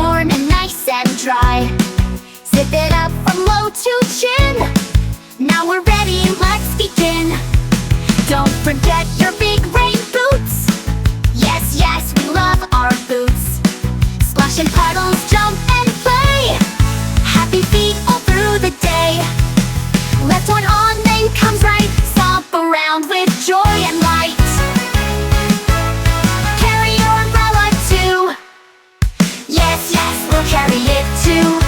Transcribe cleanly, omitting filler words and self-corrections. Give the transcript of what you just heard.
warm and nice and dry. Zip it up from low to chin. Now we're ready, let's begin. Don't forget your big rain boots. Yes, yes, we love our boots. Splash in puddles, jump and play. Happy feet all through the day. Left one on, then comes right. Stomp around with joy and light. Carry your umbrella too. Yes, yes, we'll carry it too.